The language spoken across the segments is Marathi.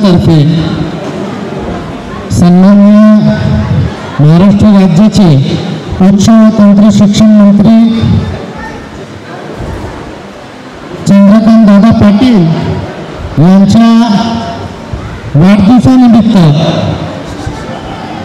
संघातर्फे सन्माननीय महाराष्ट्र राज्याचे उच्च व तंत्र शिक्षण मंत्री चंद्रकांत दादा पाटील यांच्या वाढदिवसानिमित्त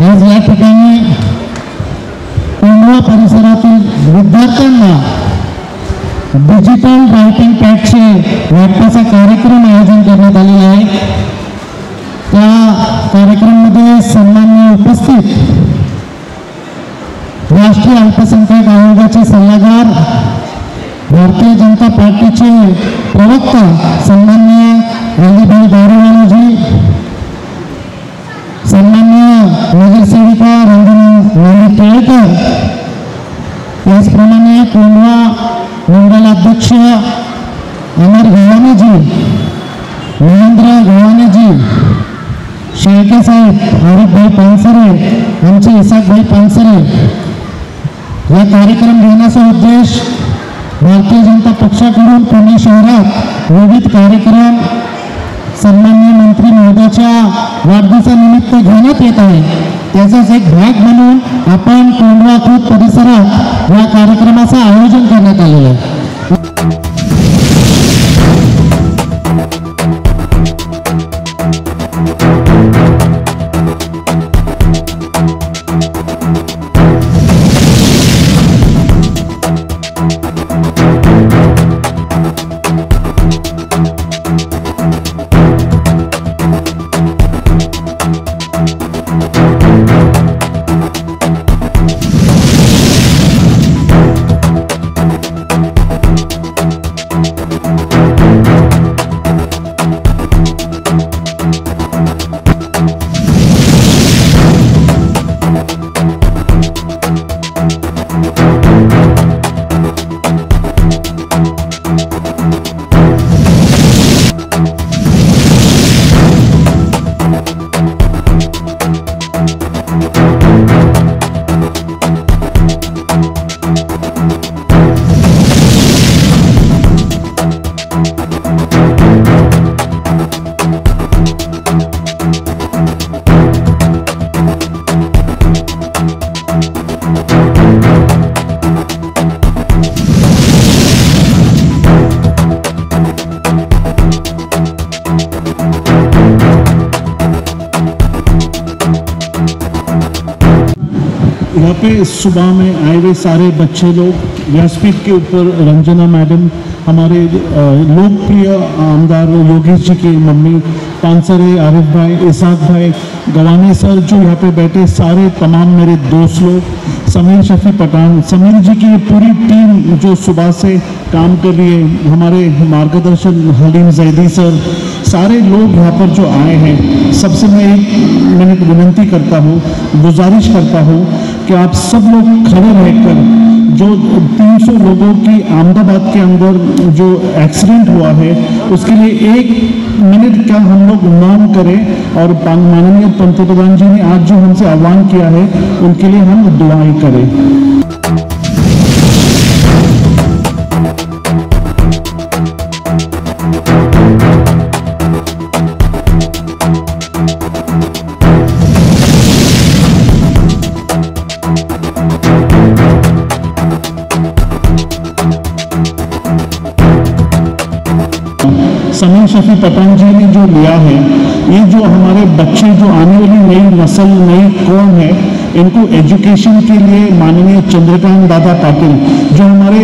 आज या ठिकाणी कोंढवा परिसरातील विद्यार्थ्यांना डिजिटल रायटिंग पॅडचे वाटपाचा कार्यक्रम आयोजन करण्यात आलेला आहे। त्या कार्यक्रमामध्ये सन्माननीय उपस्थित राष्ट्रीय अल्पसंख्याक आयोगाचे सल्लागार, भारतीय जनता पार्टीचे प्रवक्ता सन्माननीय अलीभाई दारुवाला जी, सन्माननीय नगरसेविका रंजनी टिळेकर, त्याचप्रमाणे कोंढवा मंडल अध्यक्ष अमर गव्हाणे जी, महेंद्र गव्हाणे जी, शेळके साहेब, आरिफभाई पानसरे, आमचे इसाकभाई पानसरे। या कार्यक्रम घेण्याचा उद्देश भारतीय जनता पक्षाकडून पुणे शहरात विविध कार्यक्रम सन्माननीय मंत्री महोदयाच्या वाढदिवसानिमित्त घेण्यात येत आहे। त्याचाच एक भाग म्हणून आपण कोंढवा खुर्द परिसरात या कार्यक्रमाचं आयोजन करण्यात आलेलं आहे। यहाँ पे सुबह में आए हुए सारे बच्चे लोग, व्यासपीठ के ऊपर रंजना मैडम, हमारे लोकप्रिय आमदार योगेश जी की मम्मी, पानसरे, आरिफ भाई, इसाक भाई, गवाने सर, जो यहाँ पे बैठे सारे तमाम मेरे दोस्त लोग, समीर शफी पठान, समीर जी की पूरी टीम जो सुबह से काम कर रही है, हमारे मार्गदर्शन हलीम जैदी सर, सारे लोग यहाँ पर जो आए हैं, सबसे मैं 1 मिनट विनती करता हूँ, गुजारिश करता हूँ कि आप सब लोग खड़े रहकर जो 300 लोगों की अहमदाबाद के अंदर जो एक्सीडेंट हुआ है उसके लिए 1 मिनट का हम लोग मौन करें और माननीय पंतप्रधान जी ने आज जो हमसे आह्वान किया है उनके लिए हम दुआएं करें। समीर शफी पठान जी ने जो लिया है, ये जो हमारे बच्चे जो आने वाली नई नस्ल, नई कौम है, इनको एजुकेशन के लिए माननीय चंद्रकांत दादा पाटिल जो हमारे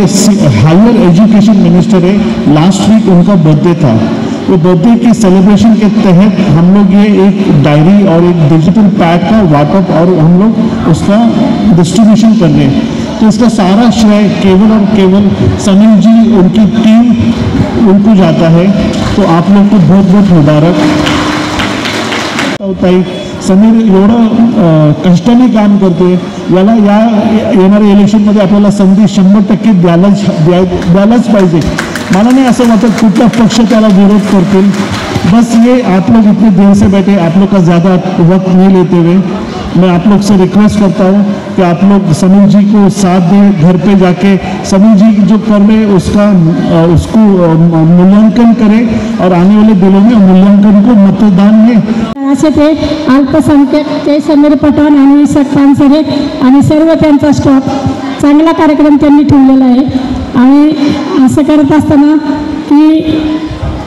हायर एजुकेशन मिनिस्टर है, लास्ट वीक उनका बर्थडे था। वो बर्थडे के सेलिब्रेशन के तहत हम लोग ये एक डायरी और एक डिजिटल पैक का व्हाट्सएप और हम लोग उसका डिस्ट्रीब्यूशन कर रहे हैं। तो इसका सारा श्रेय केवल और केवल समीर जी, उनकी टीम, उनको जाता है। तो आप लोग को बहुत बहुत मुबारक होता है। समीर एवढं कष्टाने काम करते, याला या येणाऱ्या इलेक्शनमध्ये आपल्याला संधी 100% द्यायलाच पाहिजे। मला नहीं ऐसा मतलब कुछ पक्ष त्याला विरोध करतील। बस ये आप लोग इतने देर से बैठे, आप लोग का ज़्यादा वक्त नहीं लेते हुए मैं आप लोग से रिक्वेस्ट करता हूँ कि आप लोग समीर जी को साथ दें, घर पे जाके समीर जी जो कर रहे उसको मूल्यांकन करें और आने वाले दिनों में मूल्यांकन को मतदान में असे ते अल्पसंख्याक ते समीर पठाण आणि इसक पानसरे आणि सर्व त्यांचा स्टॉप चांगला कार्यक्रम त्यांनी ठेवलेला आहे. आणि असं करत असताना की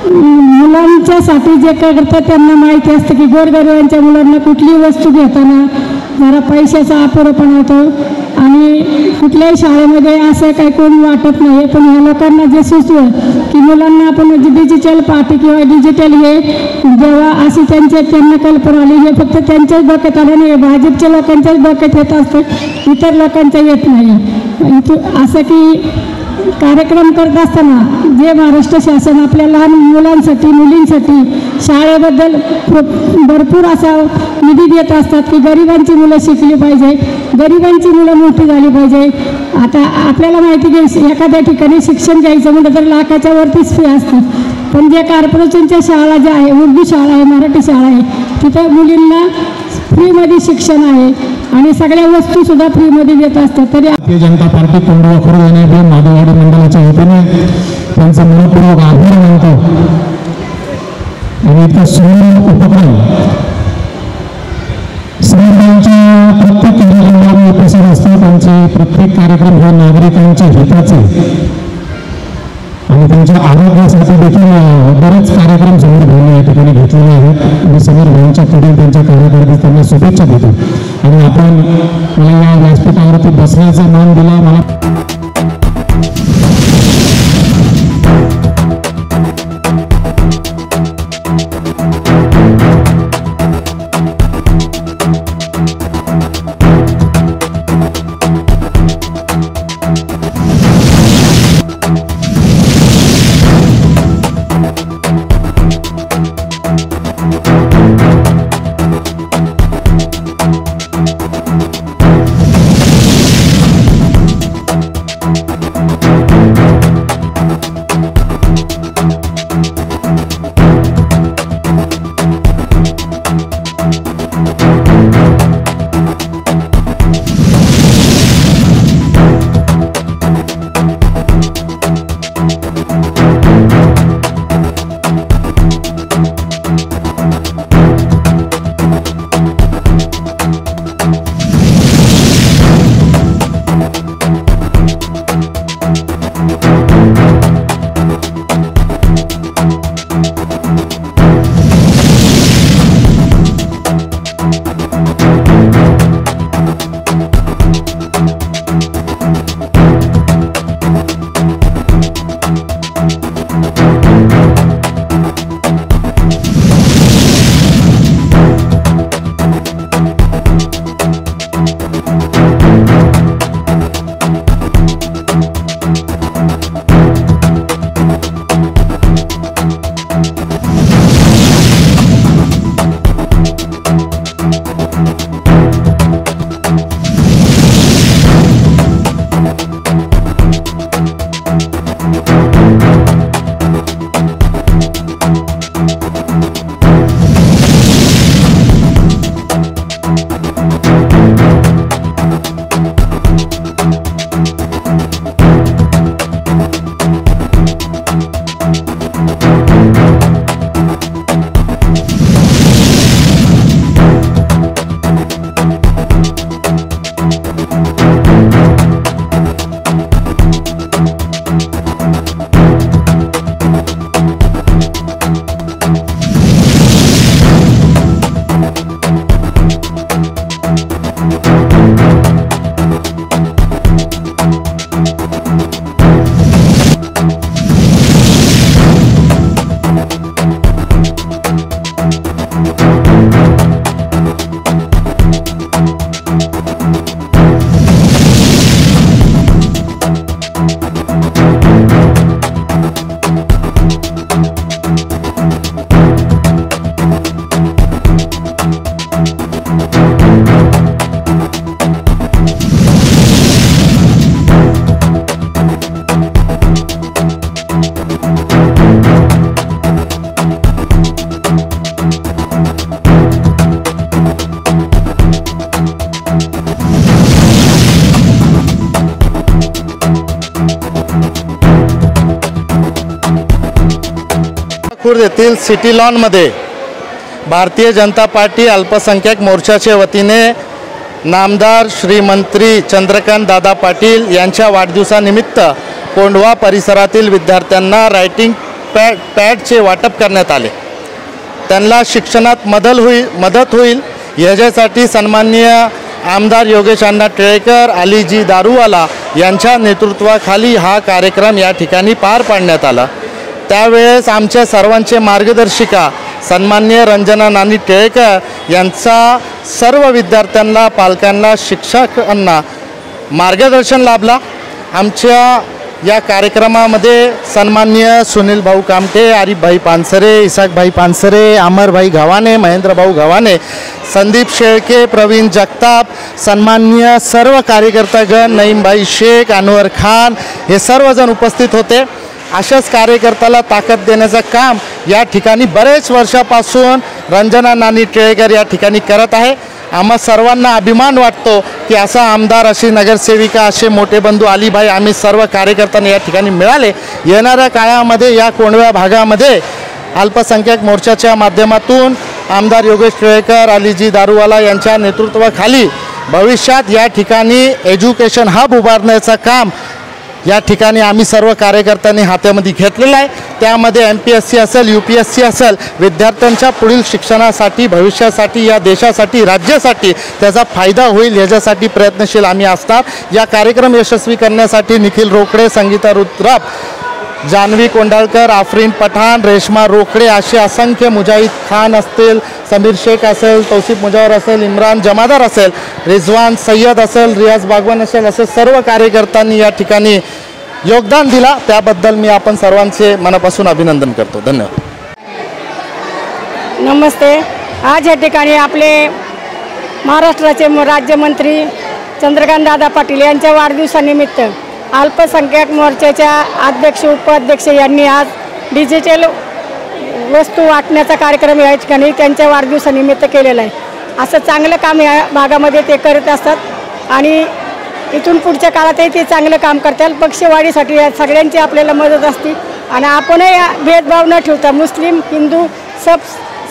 मुलांच्यासाठी जे करतात त्यांना माहिती असतं की गोरगरिबांच्या मुलांना कुठलीही वस्तू घेताना जरा पैशाचा अपुरापणा होतो आणि कुठल्याही शाळेमध्ये असं काही कोण वाटत नाही. पण ह्या लोकांना जे सुचलं की मुलांना आपण डिजिटल पाठी किंवा डिजिटल हे जेव्हा अशी त्यांना कल्पना आली, हे फक्त त्यांच्याच डोक्यात आलं नाही, भाजपच्या लोकांच्याच डोक्यात येत असतं, इतर लोकांच्या येत नाही. असं की कार्यक्रम करत असताना जे महाराष्ट्र शासन आपल्या लहान मुलांसाठी मुलींसाठी शाळेबद्दल भरपूर असा निधी देत असतात की गरिबांची मुलं शिकली पाहिजे, गरिबांची मुलं मोठी झाली पाहिजे. आता आपल्याला माहिती की एखाद्या ठिकाणी शिक्षण घ्यायचं म्हटलं तर लाखाच्या वरतीच फी असते. पण जे कॉर्पोरेशनच्या शाळा ज्या आहे, उर्दू शाळा आहे, मराठी शाळा आहे, तिथं मुलींना फ्रीमध्ये शिक्षण आहे आणि सगळ्या वस्तूसुद्धा फ्रीमध्ये देत असतात. तरी भारतीय जनता पार्टी कोंडवा खुर्द येणारे माधववाडी मंडळाच्या वतीने त्यांचं मनपूर्वक आभार मानतो. आणि इतका सुंदर उपक्रम समीरबाईंच्या प्रत्येक कार्यक्रमाला उपस्थित असतात. त्यांचे प्रत्येक कार्यक्रम हे नागरिकांच्या हिताचे आणि त्यांच्या आरोग्यासाठी देखील बरेच कार्यक्रम समीर भाईंनी या ठिकाणी घेतलेले आहेत. मी समीर भाईंच्या कडून त्यांच्या कार्यकर्ते त्यांना शुभेच्छा देतो. आणि आपण मला या व्यासपीठावरती बसण्याचा मान दिला. मला खुर्द येथील सिटी लॉनमध्ये भारतीय जनता पार्टी अल्पसंख्याक मोर्चाच्या वतीने नामदार श्रीमंत्री चंद्रकांत दादा पाटील यांच्या वाढदिवसानिमित्त कोंढवा परिसरातील विद्यार्थ्यांना रायटिंग पॅडचे वाटप करण्यात आले। त्यांना शिक्षणात मदत होईल याच्यासाठी सन्माननीय आमदार योगेश अण्णा टिळेकर, अलीजी दारूवाला यांच्या नेतृत्वाखाली हा कार्यक्रम या ठिकाणी पार पाडण्यात आला। त्यावेळेस आमच्या सर्वांचे मार्गदर्शिका सन्माननीय रंजना नानी टिळेकर यांचा सर्व विद्यार्थ्यांना, पालकांना, शिक्षकांना मार्गदर्शन लाभला। आमच्या या कार्यक्रमामध्ये सन्माननीय सुनील भाऊ कामटे, आरिफ भाई पानसरे, इसाक भाई पानसरे, अमर भाई गव्हाणे, महेंद्र भाऊ गव्हाणे, संदीप शेळके, प्रवीण जगताप, सन्माननीय सर्व कार्यकर्तागण, नईम भाई शेख, अनवर खान हे सर्वजण उपस्थित होते। अशाच कार्यकर्त्याला ताकद देण्याचं काम या ठिकाणी बरेच वर्षापासून रंजना नानी टिळेकर या ठिकाणी करत आहे। आम्हा सर्वांना अभिमान वाटतो की असा आमदार, अशी नगरसेविका, असे मोठे बंधू अलीभाई आम्ही सर्व कार्यकर्त्यांना या ठिकाणी मिळाले। येणाऱ्या काळामध्ये या कोंढव्या भागामध्ये अल्पसंख्याक मोर्चाच्या माध्यमातून आमदार योगेश टिळेकर, अलीजी दारूवाला यांच्या नेतृत्वाखाली भविष्यात या ठिकाणी एज्युकेशन हब उभारण्याचं काम या ठिकाणी आम्ही सर्व कार्यकर्त्यांनी हातामध्ये घेतलेलं आहे। त्यामध्ये MPSC असेल, UPSC असेल, विद्यार्थ्यांच्या पुढील शिक्षणासाठी, भविष्यासाठी, या देशासाठी, राज्यासाठी त्याचा फायदा होईल याच्यासाठी प्रयत्नशील आम्ही असणार। या कार्यक्रम यशस्वी करण्यासाठी निखिल रोकडे, संगीता रुद्राप, जानवी कोंडाळकर, आफरीन पठाण, रेश्मा रोकडे असे असंख्य, मुजाहिद खान असतील, समीर शेख असेल, तौसिफ मुजावर असेल, इम्रान जमादार असेल, रिजवान सय्यद असेल, रियाज बागवान असेल, असे सर्व कार्यकर्त्यांनी या ठिकाणी योगदान दिला। त्याबद्दल मी आपण सर्वांचे मनापासून अभिनंदन करतो। धन्यवाद। नमस्ते। आज या ठिकाणी आपले महाराष्ट्राचे राज्यमंत्री चंद्रकांत दादा पाटील यांच्या वाढदिवसानिमित्त अल्पसंख्याक मोर्चाच्या अध्यक्ष, उपाध्यक्ष यांनी आज डिजिटल वस्तू वाटण्याचा कार्यक्रम या ठिकाणी त्यांच्या वाढदिवसानिमित्त केलेला आहे। असं चांगलं काम या भागामध्ये ते करत असतात आणि इथून पुढच्या काळातही ते चांगलं काम करतात। पक्षवाढीसाठी या सगळ्यांची आपल्याला मदत असते आणि आपणही भेदभाव न ठेवता मुस्लिम, हिंदू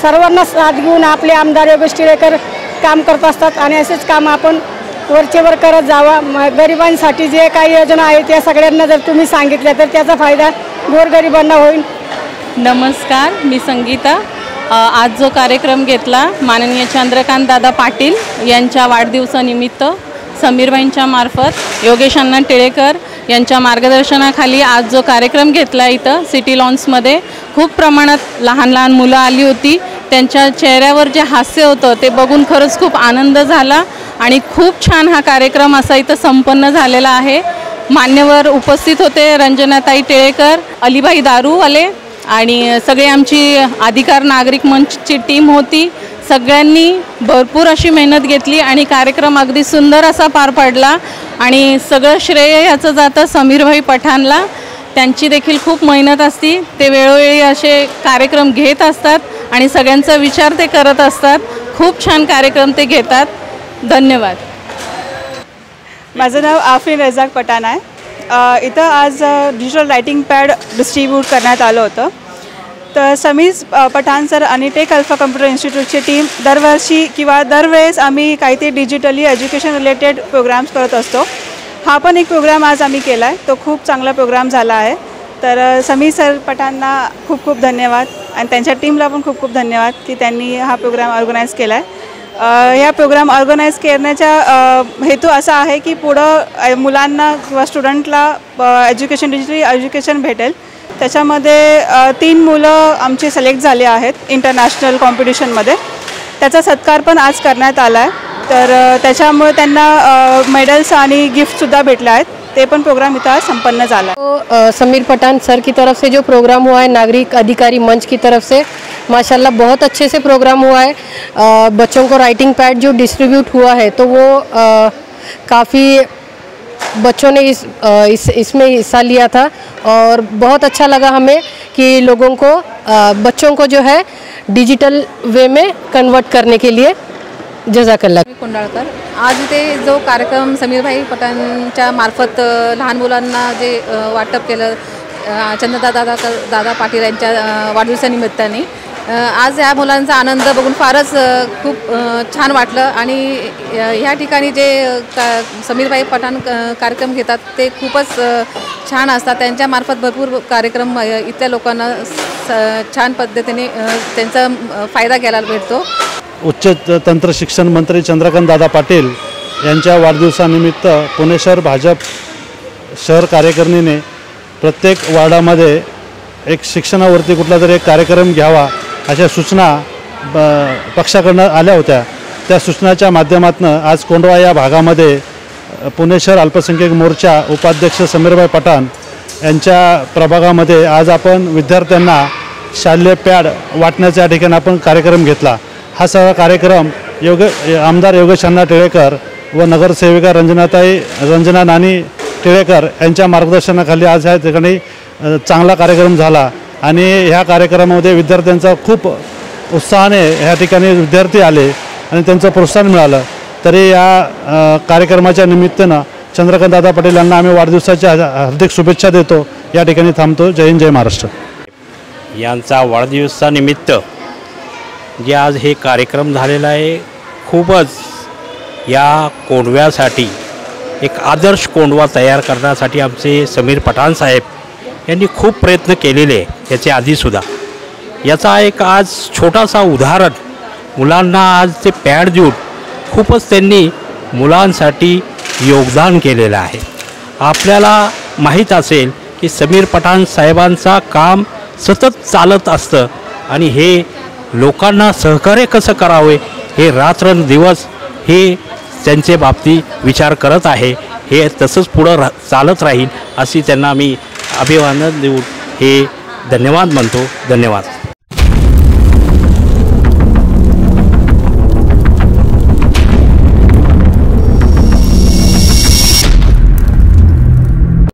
सर्वांना साथ घेऊन आपले आमदार योगेश टिळेकर काम करत असतात आणि असेच काम आपण वरचेवर करत जावा। गरिबांसाठी जे काही योजना आहेत त्या सगळ्यांना जर तुम्ही सांगितल्या तर त्याचा फायदा गोरगरिबांना होईल। नमस्कार, मी संगीता। आज जो कार्यक्रम घेतला माननीय चंद्रकांत दादा पाटील यांच्या वाढदिवसानिमित्त समीरभाईंच्या मार्फत योगेश अण्णा टिळेकर यांच्या मार्गदर्शनाखाली आज जो कार्यक्रम घेतला इथं सिटी लॉन्समध्ये खूप प्रमाणात लहान लहान मुलं आली होती। त्यांच्या चेहऱ्यावर जे हास्य होतं ते बघून खरंच खूप आनंद झाला आणि खूप छान हा कार्यक्रम असा इथं संपन्न झालेला आहे। मान्यवर उपस्थित होते, रंजनाताई टिळेकर, अलीभाई दारूवाले आणि सगळे आमची अधिकार नागरिक मंचची टीम होती। सगळ्यांनी भरपूर अशी मेहनत घेतली आणि कार्यक्रम अगदी सुंदर असा पार पडला आणि सगळं श्रेय याचं जातं समीरभाई पठाणला। त्यांची देखील खूप मेहनत असती, ते वेळोवेळी असे कार्यक्रम घेत असतात आणि सगळ्यांचा विचार ते करत असतात। खूप छान कार्यक्रम ते घेतात। धन्यवाद। माझं नाव आफरीन रजाक पठाण आहे। इथं आज डिजिटल रायटिंग पॅड डिस्ट्रीब्यूट करण्यात आलं होतं। तर समीर पठाण सर आणि टेक अल्फा कम्प्युटर इन्स्टिट्यूटची टीम दरवर्षी किंवा दरवेळेस आम्ही काहीतरी डिजिटली एज्युकेशन रिलेटेड प्रोग्राम्स करत असतो। हा पण एक प्रोग्राम आज आम्ही केला आहे, तो खूप चांगला प्रोग्राम झाला आहे। तर समीर सर पठाणना खूप खूप धन्यवाद आणि त्यांच्या टीमला पण खूप खूप धन्यवाद की त्यांनी हा प्रोग्राम ऑर्गनाईज केला आहे। या प्रोग्राम ऑर्गनाईज करण्याचा हेतू असा आहे की पुढं मुलांना किंवा स्टुडंटला डिजिटली एज्युकेशन भेटेल। त्याच्यामध्ये 3 मुलं आमचे सिलेक्ट झाले आहेत इंटरनॅशनल कॉम्पिटिशनमध्ये, त्याचा सत्कार पण आज करण्यात आला आहे। तर त्याच्यामुळे त्यांना मेडल्स आणि गिफ्टसुद्धा भेटले आहेत। ते पण प्रोग्राम इतना संपन्न झाला। तो समीर पठाण सर की तरफ से जो प्रोग्राम हुआ है नागरिक अधिकारी मंच की तरफ से माशाल्लाह बहुत अच्छे से प्रोग्राम हुआ है। बच्चों को राइटिंग पैड जो डिस्ट्रीब्यूट हुआ है तो वो काफ़ी बच्चों ने इसमें हिस्सा लिया था और बहुत अच्छा लगा हमें कि लोगों को बच्चों को जो है डिजिटल वे में कन्वर्ट करने के लिए जजाकल्ला। कोंडाळकर आज इथे जो कार्यक्रम समीरभाई पठाणच्या मार्फत लहान मुलांना जे वाटप केलं दादा पाटील यांच्या वाढदिवसानिमित्ताने आज ह्या मुलांचा आनंद बघून फारच खूप छान वाटलं आणि ह्या ठिकाणी जे समीरबाई पठाण कार्यक्रम घेतात ते खूपच छान असतात. त्यांच्यामार्फत भरपूर कार्यक्रम इथल्या लोकांना छान पद्धतीने त्यांचा फायदा घ्यायला भेटतो. उच्च तंत्र शिक्षण मंत्री चंद्रकांत दादा पाटील यांच्या वाढदिवसानिमित्त पुणे शहर भाजप शहर कार्यकारिणीने प्रत्येक वार्डामध्ये एक शिक्षणावरती कुठला तरी एक कार्यक्रम घ्यावा अशा सूचना पक्षाकडनं आल्या होत्या. त्या सूचनाच्या माध्यमातून आज कोंढवा या भागामध्ये पुणे शहर अल्पसंख्याक मोर्चा उपाध्यक्ष समीरबाई पठाण यांच्या प्रभागामध्ये आज आपण विद्यार्थ्यांना शालेय पॅड वाटण्याच्या ठिकाणी आपण कार्यक्रम घेतला. हा सगळा कार्यक्रम आमदार योगेश अण्णा टिळेकर व नगरसेविका रंजना नानी टिळेकर यांच्या मार्गदर्शनाखाली आज ह्या ठिकाणी चांगला कार्यक्रम झाला आणि ह्या कार्यक्रमामध्ये विद्यार्थ्यांचा खूप उत्साहाने ह्या ठिकाणी विद्यार्थी आले आणि त्यांचं प्रोत्साहन मिळालं. तरी या कार्यक्रमाच्या निमित्तानं चंद्रकांतदादा पाटील यांना आम्ही वाढदिवसाच्या हार्दिक शुभेच्छा देतो. या ठिकाणी थांबतो. जय हिंद, जय महाराष्ट्र. यांचा वाढदिवसानिमित्त जे आज हे कार्यक्रम झालेला आहे, खूपच या कोंढव्यासाठी एक आदर्श कोंढवा तयार करण्यासाठी आमचे समीर पठाण साहेब यांनी खूप प्रयत्न केलेले आहे. याच्या आधीसुद्धा याचा एक आज छोटासा उदाहरण मुलांना आज ते पॅड देऊन खूपच त्यांनी मुलांसाठी योगदान केलेलं आहे. आपल्याला माहीत असेल की समीर पठाण साहेबांचा काम सतत चालत असतं आणि हे लोकांना सहकार्य कसं करावे हे रात्रंदिवस हे त्यांचे बाबतीत विचार करत आहे. हे तसंच पुढं चालत राहील अशी त्यांना मी अभिवादन देऊन हे धन्यवाद म्हणतो. धन्यवाद.